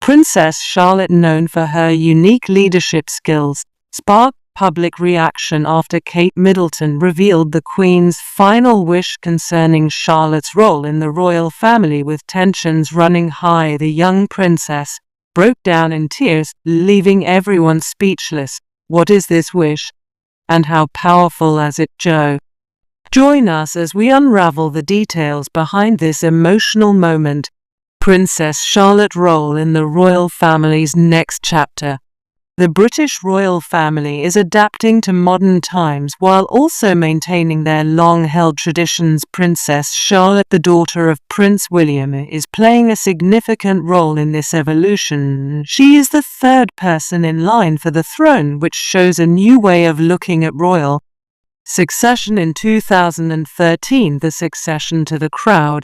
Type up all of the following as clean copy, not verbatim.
Princess Charlotte, known for her unique leadership skills, sparked public reaction after Kate Middleton revealed the Queen's final wish concerning Charlotte's role in the royal family. With tensions running high, the young princess broke down in tears, leaving everyone speechless. What is this wish? And how powerful is it, Joe? Join us as we unravel the details behind this emotional moment. Princess Charlotte's role in the royal family's next chapter. The British royal family is adapting to modern times while also maintaining their long-held traditions. Princess Charlotte, the daughter of Prince William, is playing a significant role in this evolution. She is the third person in line for the throne, which shows a new way of looking at royal succession. In 2013, the succession to the crown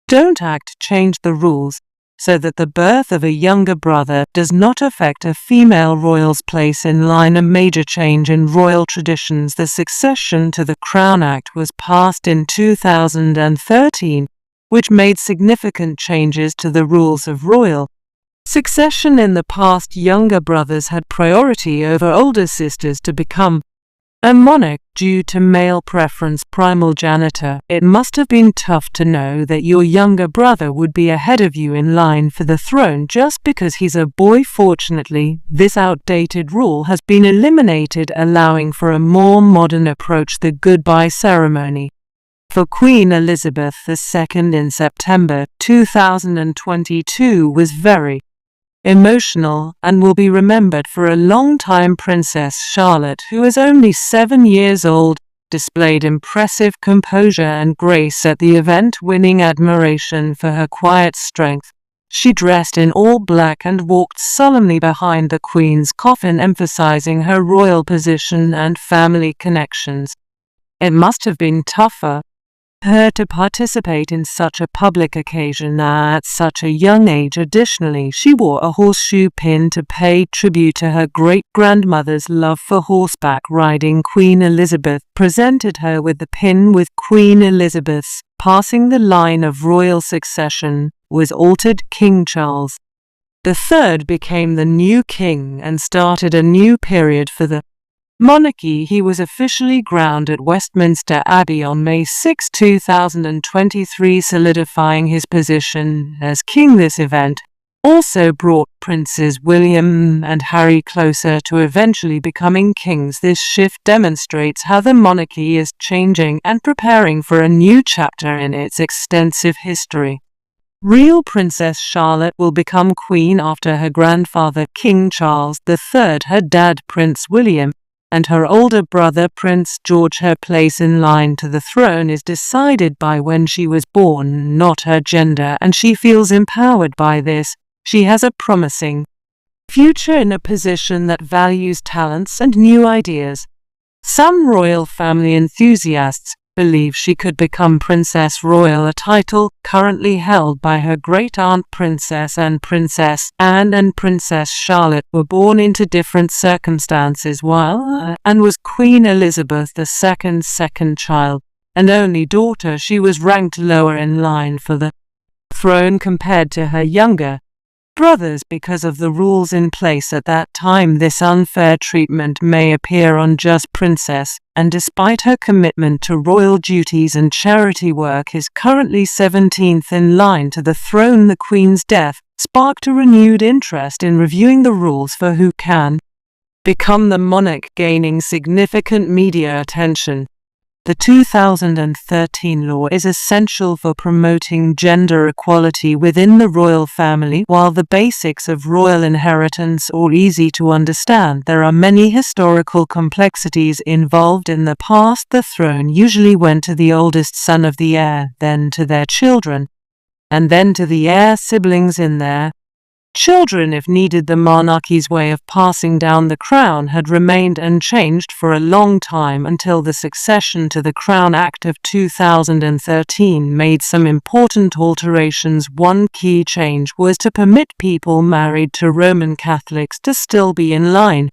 Don't Act changed the rules so that the birth of a younger brother does not affect a female royal's place in line. A major change in royal traditions. The Succession to the Crown Act was passed in 2013, which made significant changes to the rules of royal succession. In the past, younger brothers had priority over older sisters to become a monarch due to male preference. Primogeniture. It must have been tough to know that your younger brother would be ahead of you in line for the throne just because he's a boy. Fortunately, this outdated rule has been eliminated, allowing for a more modern approach. The goodbye ceremony for Queen Elizabeth II in September 2022 was very emotional and will be remembered for a long time. Princess Charlotte, who is only 7 years old, displayed impressive composure and grace at the event, winning admiration for her quiet strength. She dressed in all black and walked solemnly behind the Queen's coffin, emphasizing her royal position and family connections. It must have been tougher her to participate in such a public occasion at such a young age. Additionally, she wore a horseshoe pin to pay tribute to her great-grandmother's love for horseback riding. Queen Elizabeth presented her with the pin. With Queen Elizabeth's passing, the line of royal succession was altered. King Charles III became the new king and started a new period for the monarchy. He was officially crowned at Westminster Abbey on May 6, 2023, solidifying his position as king. This event also brought Princes William and Harry closer to eventually becoming kings. This shift demonstrates how the monarchy is changing and preparing for a new chapter in its extensive history. Real Princess Charlotte will become queen after her grandfather King Charles III, her dad Prince William, and her older brother Prince George. Her place in line to the throne is decided by when she was born, not her gender, and she feels empowered by this. She has a promising future in a position that values talents and new ideas. Some royal family enthusiasts believe she could become Princess Royal, a title currently held by her great-aunt Princess Anne. Princess Anne and Princess Charlotte were born into different circumstances. While Anne was Queen Elizabeth II's second child and only daughter, she was ranked lower in line for the throne compared to her younger brothers because of the rules in place at that time. This unfair treatment may appear unjust. Princess Anne, despite her commitment to royal duties and charity work, is currently 17th in line to the throne. The Queen's death sparked a renewed interest in reviewing the rules for who can become the monarch, gaining significant media attention. The 2013 law is essential for promoting gender equality within the royal family. While the basics of royal inheritance are easy to understand, there are many historical complexities involved. In the past, the throne usually went to the oldest son of the heir, then to their children, and then to the heir siblings in their children if needed. The monarchy's way of passing down the crown had remained unchanged for a long time until the Succession to the Crown Act of 2013 made some important alterations. One key change was to permit people married to Roman Catholics to still be in line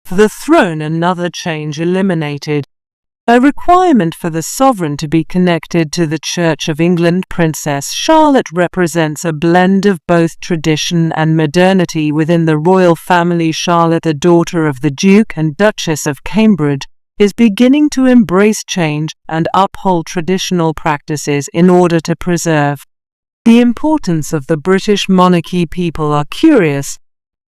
for the throne. Another change eliminated A requirement for the sovereign to be connected to the Church of England. Princess Charlotte represents a blend of both tradition and modernity within the royal family. Charlotte, the daughter of the Duke and Duchess of Cambridge, is beginning to embrace change and uphold traditional practices in order to preserve the importance of the British monarchy. People are curious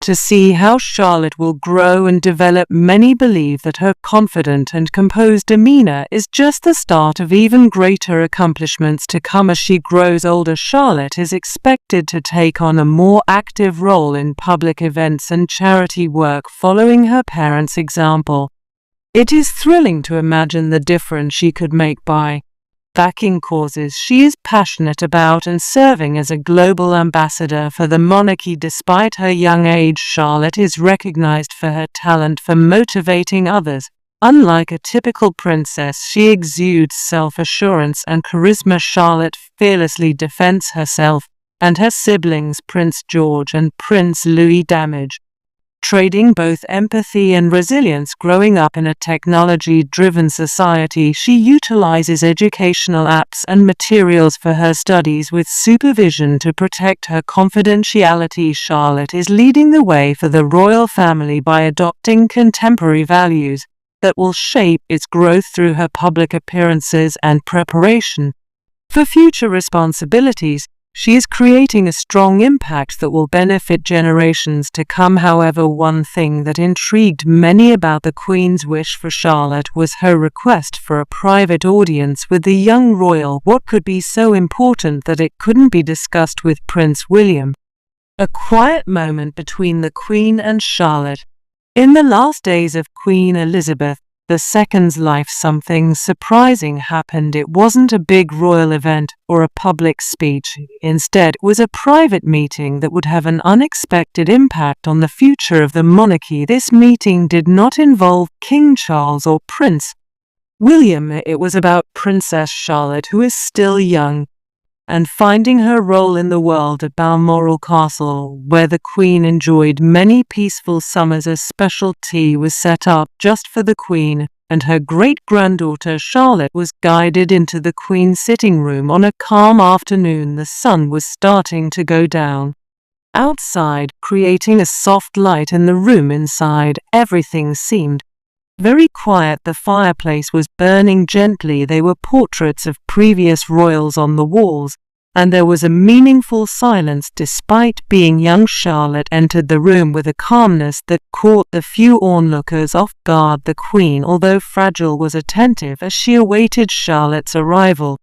to see how Charlotte will grow and develop. Many believe that her confident and composed demeanor is just the start of even greater accomplishments to come. As she grows older, Charlotte is expected to take on a more active role in public events and charity work, following her parents' example. It is thrilling to imagine the difference she could make by backing causes she is passionate about and serving as a global ambassador for the monarchy. Despite her young age, Charlotte is recognized for her talent for motivating others. Unlike a typical princess, she exudes self-assurance and charisma. Charlotte fearlessly defends herself and her siblings, Prince George and Prince Louis, trading both empathy and resilience. Growing up in a technology-driven society, she utilizes educational apps and materials for her studies with supervision to protect her confidentiality. Charlotte is leading the way for the royal family by adopting contemporary values that will shape its growth through her public appearances and preparation for future responsibilities. She is creating a strong impact that will benefit generations to come. However, one thing that intrigued many about the Queen's wish for Charlotte was her request for a private audience with the young royal. What could be so important that it couldn't be discussed with Prince William? A quiet moment between the Queen and Charlotte. In the last days of Queen Elizabeth II's life, something surprising happened. It wasn't a big royal event or a public speech. Instead, it was a private meeting that would have an unexpected impact on the future of the monarchy. This meeting did not involve King Charles or Prince William. It was about Princess Charlotte, who is still young and finding her role in the world. At Balmoral Castle, where the Queen enjoyed many peaceful summers, a special tea was set up just for the Queen, and her great-granddaughter Charlotte was guided into the Queen's sitting room. On a calm afternoon, the sun was starting to go down outside, creating a soft light in the room. Inside, everything seemed very quiet. The fireplace was burning gently. There were portraits of previous royals on the walls, and there was a meaningful silence. Despite being young, Charlotte entered the room with a calmness that caught the few onlookers off guard. The Queen, although fragile, was attentive as she awaited Charlotte's arrival.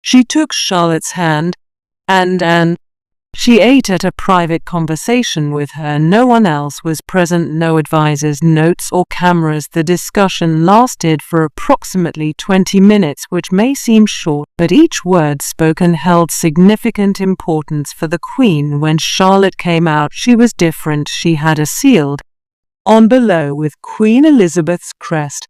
She took Charlotte's hand and she ate at a private conversation with her. No one else was present, no advisors, notes, or cameras. The discussion lasted for approximately 20 minutes, which may seem short, but each word spoken held significant importance for the Queen. When Charlotte came out, she was different. She had a sealed envelope with Queen Elizabeth's crest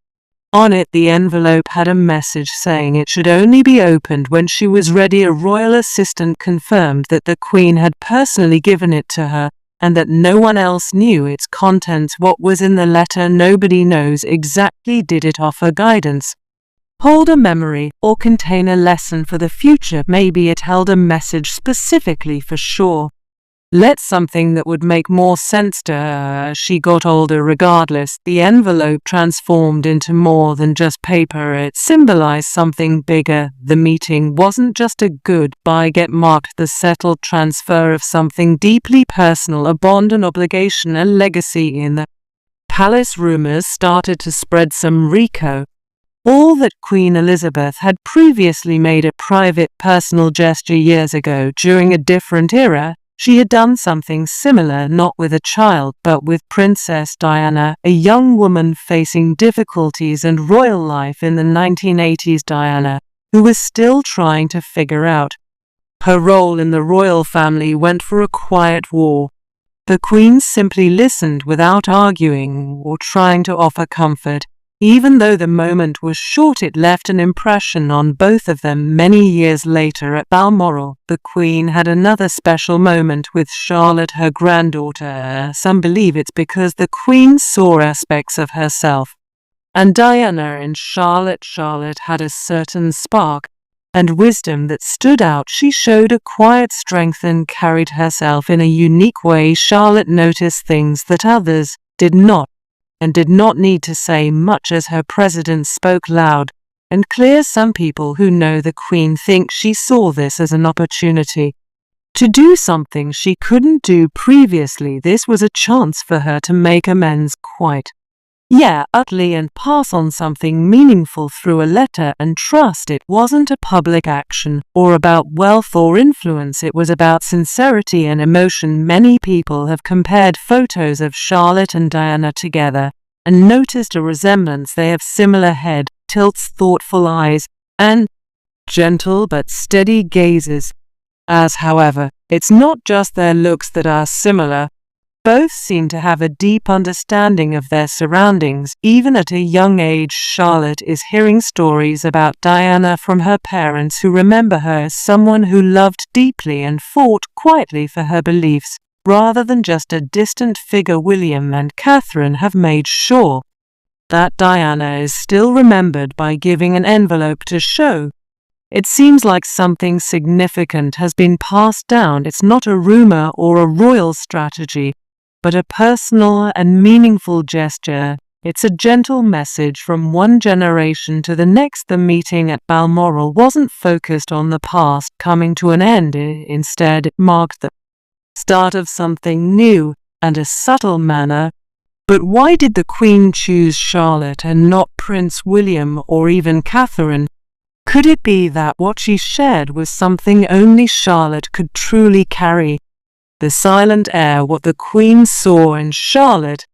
on it. The envelope had a message saying it should only be opened when she was ready. A royal assistant confirmed that the Queen had personally given it to her, and that no one else knew its contents. What was in the letter, nobody knows exactly. Did it offer guidance, hold a memory, or contain a lesson for the future? Maybe it held a message specifically for sure. Let something that would make more sense to her as she got older. Regardless, the envelope transformed into more than just paper. It symbolized something bigger. The meeting wasn't just a goodbye. It marked the settled transfer of something deeply personal, a bond, an obligation, a legacy. In the palace, rumors started to spread. Some recall all that Queen Elizabeth had previously made a private, personal gesture years ago. During a different era, she had done something similar, not with a child, but with Princess Diana, a young woman facing difficulties and royal life in the 1980s. Diana, who was still trying to figure out her role in the royal family, went for a quiet war. The Queen simply listened without arguing or trying to offer comfort. Even though the moment was short, it left an impression on both of them. Many years later at Balmoral, the Queen had another special moment with Charlotte, her granddaughter. Some believe it's because the Queen saw aspects of herself And Diana and Charlotte had a certain spark and wisdom that stood out. She showed a quiet strength and carried herself in a unique way. Charlotte noticed things that others did not, and did not need to say much as her presence spoke loud and clear. Some people who know the Queen think she saw this as an opportunity to do something she couldn't do previously. This was a chance for her to make amends utterly, and pass on something meaningful through a letter and trust. It wasn't a public action or about wealth or influence. It was about sincerity and emotion. Many people have compared photos of Charlotte and Diana together and noticed a resemblance. They have similar head tilts, thoughtful eyes, and gentle but steady gazes. However, it's not just their looks that are similar. Both seem to have a deep understanding of their surroundings. Even at a young age, Charlotte is hearing stories about Diana from her parents, who remember her as someone who loved deeply and fought quietly for her beliefs, rather than just a distant figure. William and Catherine have made sure that Diana is still remembered by giving an envelope to show. It seems like something significant has been passed down. It's not a rumor or a royal strategy, but a personal and meaningful gesture. It's a gentle message from one generation to the next. The meeting at Balmoral wasn't focused on the past coming to an end. Instead, it marked the start of something new and a subtle manner. But why did the Queen choose Charlotte and not Prince William or even Catherine? Could it be that what she shared was something only Charlotte could truly carry? The silent air, what the Queen saw in Charlotte.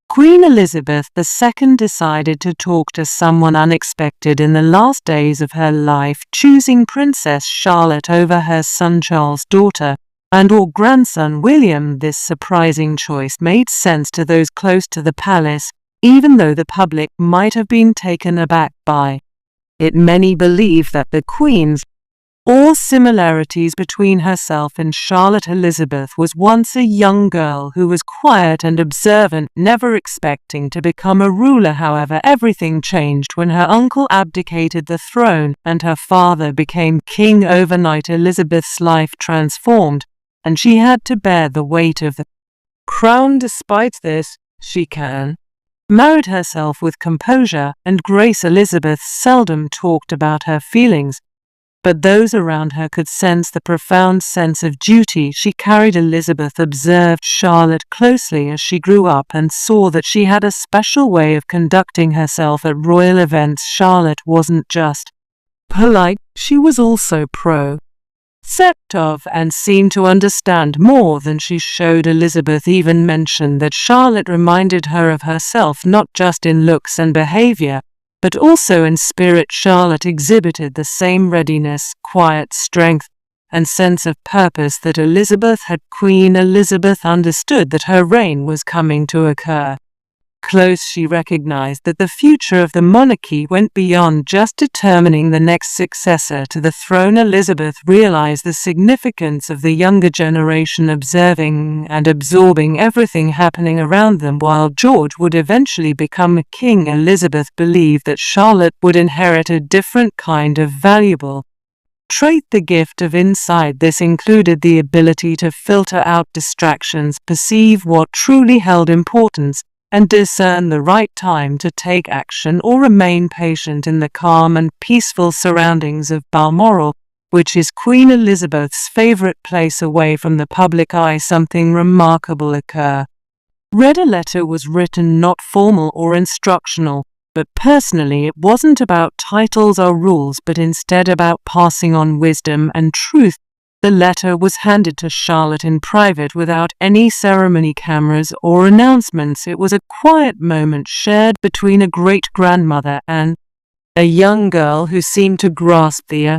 Queen Elizabeth II decided to talk to someone unexpected in the last days of her life, choosing Princess Charlotte over her son Charles' daughter and/or grandson William. This surprising choice made sense to those close to the palace, even though the public might have been taken aback by it. Many believe that the Queen's all similarities between herself and Charlotte. Elizabeth was once a young girl who was quiet and observant, never expecting to become a ruler. However, everything changed when her uncle abdicated the throne and her father became king. Overnight, Elizabeth's life transformed, and she had to bear the weight of the crown. Despite this, she married herself with composure and grace. Elizabeth seldom talked about her feelings, but those around her could sense the profound sense of duty she carried. Elizabeth observed Charlotte closely as she grew up and saw that she had a special way of conducting herself at royal events. Charlotte wasn't just polite, she was also perceptive and seemed to understand more than she showed. Elizabeth even mentioned that Charlotte reminded her of herself, not just in looks and behavior, but also in spirit. Charlotte exhibited the same readiness, quiet strength, and sense of purpose that Elizabeth had. Queen Elizabeth understood that her reign was coming to occur. Close, she recognized that the future of the monarchy went beyond just determining the next successor to the throne. Elizabeth realized the significance of the younger generation observing and absorbing everything happening around them. While George would eventually become a king, Elizabeth believed that Charlotte would inherit a different kind of valuable trait, the gift of insight. This included the ability to filter out distractions, perceive what truly held importance, and discern the right time to take action or remain patient. In the calm and peaceful surroundings of Balmoral, which is Queen Elizabeth's favorite place away from the public eye, something remarkable occurred. A letter was written, not formal or instructional, but personally. It wasn't about titles or rules, but instead about passing on wisdom and truth. The letter was handed to Charlotte in private without any ceremony, cameras, or announcements. It was a quiet moment shared between a great-grandmother and a young girl who seemed to grasp the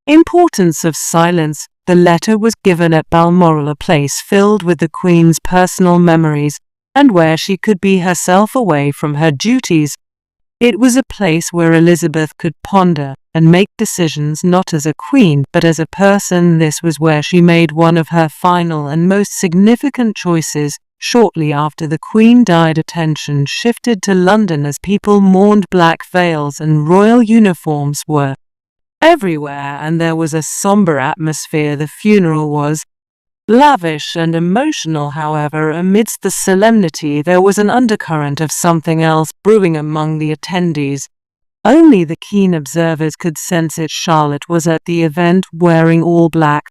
importance of silence. The letter was given at Balmoral, a place filled with the Queen's personal memories, and where she could be herself away from her duties. It was a place where Elizabeth could ponder and make decisions not as a queen but as a person. This was where she made one of her final and most significant choices. Shortly after the Queen died, attention shifted to London as people mourned. Black veils and royal uniforms were everywhere, and there was a somber atmosphere. The funeral was lavish and emotional. However, amidst the solemnity, there was an undercurrent of something else brewing among the attendees. Only the keen observers could sense it. Charlotte was at the event wearing all black,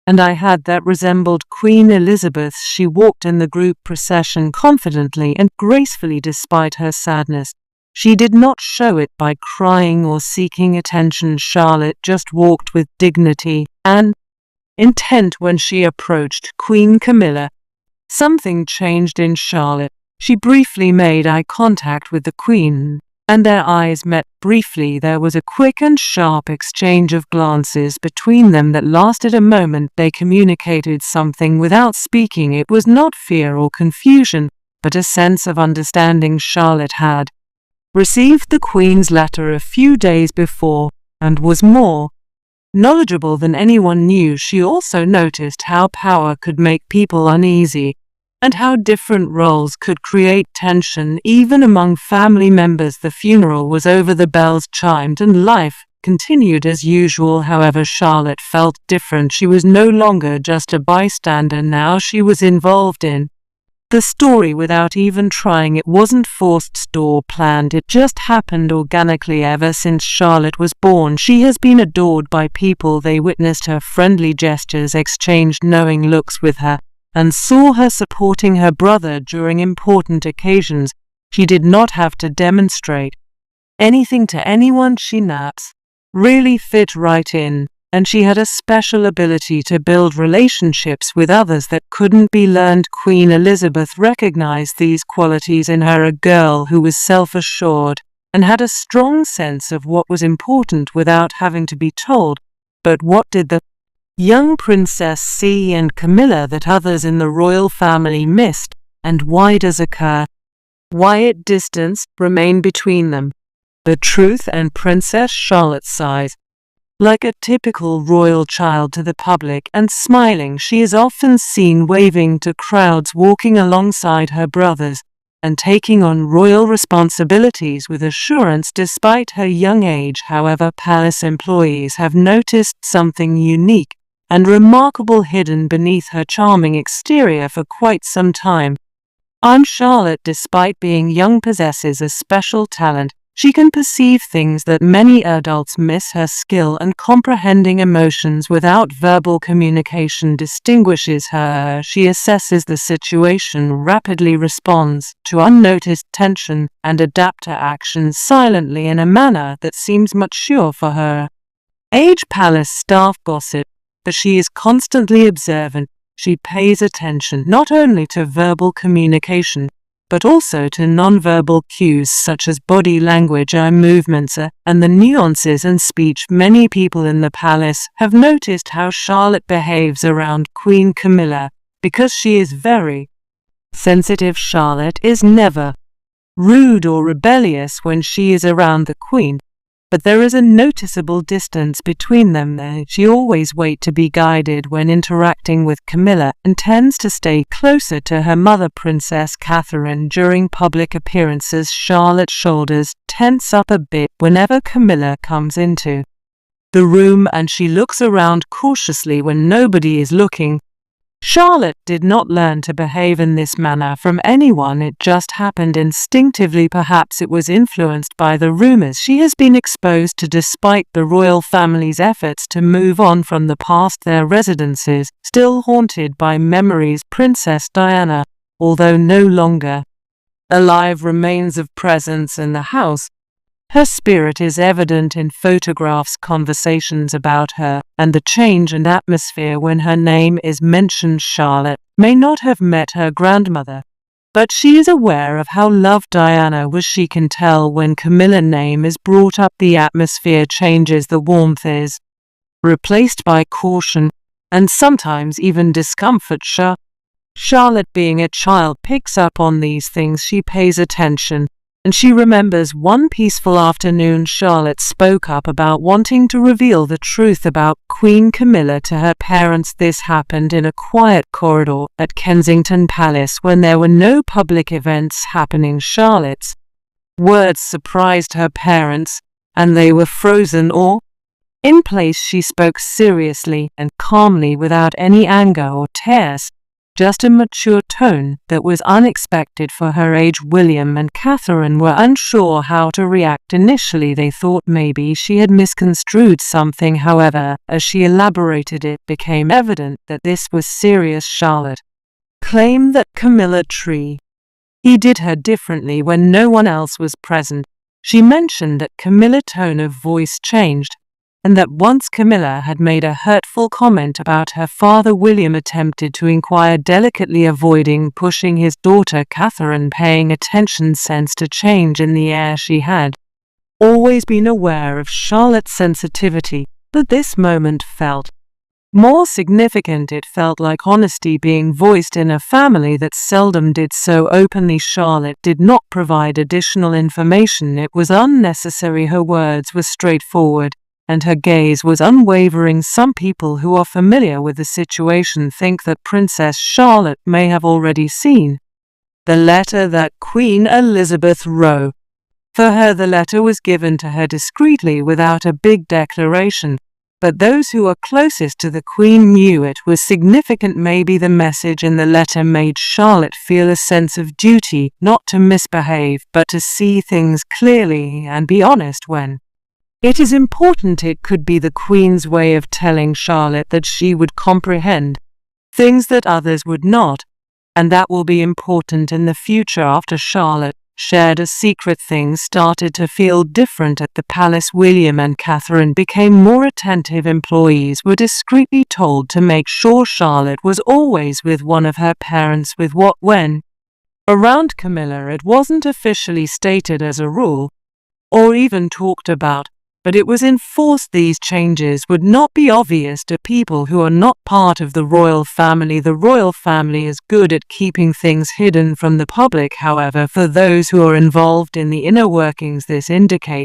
and I had that resembled Queen Elizabeth. She walked in the group procession confidently and gracefully despite her sadness. She did not show it by crying or seeking attention. Charlotte just walked with dignity and intent. When she approached Queen Camilla, something changed in Charlotte. She briefly made eye contact with the Queen, and their eyes met. Briefly, there was a quick and sharp exchange of glances between them that lasted a moment. They communicated something without speaking. It was not fear or confusion, but a sense of understanding. Charlotte had received the Queen's letter a few days before, and was more knowledgeable than anyone knew. She also noticed how power could make people uneasy, and how different roles could create tension even among family members. The funeral was over, the bells chimed, and life continued as usual. However, Charlotte felt different. She was no longer just a bystander. Now she was involved in the story without even trying. It wasn't forced or planned, it just happened organically. Ever since Charlotte was born, she has been adored by people. They witnessed her friendly gestures, exchanged knowing looks with her, and saw her supporting her brother during important occasions. She did not have to demonstrate anything to anyone. She naps really fit right in, and she had a special ability to build relationships with others that couldn't be learned. Queen Elizabeth recognized these qualities in her, a girl who was self-assured and had a strong sense of what was important without having to be told. But what did the young princess see in Camilla that others in the royal family missed, and why does a quiet distance remain between them? The truth. And Princess Charlotte sighs. Like a typical royal child to the public and smiling, she is often seen waving to crowds, walking alongside her brothers, and taking on royal responsibilities with assurance despite her young age. However, palace employees have noticed something unique and remarkable hidden beneath her charming exterior for quite some time. Charlotte, despite being young, possesses a special talent. She can perceive things that many adults miss. Her skill in comprehending emotions without verbal communication distinguishes her. She assesses the situation, rapidly responds to unnoticed tension, and adapts her actions silently in a manner that seems mature for her age. Palace staff gossip, but she is constantly observant. She pays attention not only to verbal communication, but also to nonverbal cues such as body language, eye movements, and the nuances in speech. Many people in the palace have noticed how Charlotte behaves around Queen Camilla, because she is very sensitive. Charlotte is never rude or rebellious when she is around the Queen, but there is a noticeable distance between them. She always waits to be guided when interacting with Camilla, and tends to stay closer to her mother, Princess Catherine. During public appearances, Charlotte's shoulders tense up a bit whenever Camilla comes into the room, and she looks around cautiously when nobody is looking. Charlotte did not learn to behave in this manner from anyone. It just happened instinctively. Perhaps it was influenced by the rumors she has been exposed to. Despite the royal family's efforts to move on from the past, their residences still haunted by memories. Princess Diana, although no longer alive, remains of presence in the house. Her spirit is evident in photographs, conversations about her, and the change in atmosphere when her name is mentioned. Charlotte may not have met her grandmother, but she is aware of how loved Diana was. She can tell when Camilla's name is brought up, the atmosphere changes. The warmth is replaced by caution, and sometimes even discomfort. Charlotte, being a child, picks up on these things. She pays attention and she remembers one peaceful afternoon Charlotte spoke up about wanting to reveal the truth about Queen Camilla to her parents. This happened in a quiet corridor at Kensington Palace when there were no public events happening. Charlotte's words surprised her parents, and they were frozen or in place. She spoke seriously and calmly without any anger or tears, just a mature tone that was unexpected for her age. William and Catherine were unsure how to react initially. They thought maybe she had misconstrued something. However, as she elaborated, it became evident that this was serious. Charlotte claimed that Camilla treated her differently when no one else was present. She mentioned that Camilla's tone of voice changed, and that once Camilla had made a hurtful comment about her father. William attempted to inquire delicately, avoiding pushing his daughter. Catherine, paying attention, sensed a change in the air. She had always been aware of Charlotte's sensitivity, but this moment felt more significant. It felt like honesty being voiced in a family that seldom did so openly. Charlotte did not provide additional information. It was unnecessary. Her words were straightforward, and her gaze was unwavering. Some people who are familiar with the situation think that Princess Charlotte may have already seen the letter that Queen Elizabeth wrote. For her, the letter was given to her discreetly without a big declaration, but those who are closest to the Queen knew it was significant. Maybe the message in the letter made Charlotte feel a sense of duty, not to misbehave, but to see things clearly and be honest when it is important. It could be the Queen's way of telling Charlotte that she would comprehend things that others would not, and that will be important in the future. After Charlotte shared a secret, things started to feel different at the palace. William and Catherine became more attentive. Employees were discreetly told to make sure Charlotte was always with one of her parents. When around Camilla, it wasn't officially stated as a rule, or even talked about, but it was enforced. These changes would not be obvious to people who are not part of the royal family. The royal family is good at keeping things hidden from the public. However, for those who are involved in the inner workings, this indicates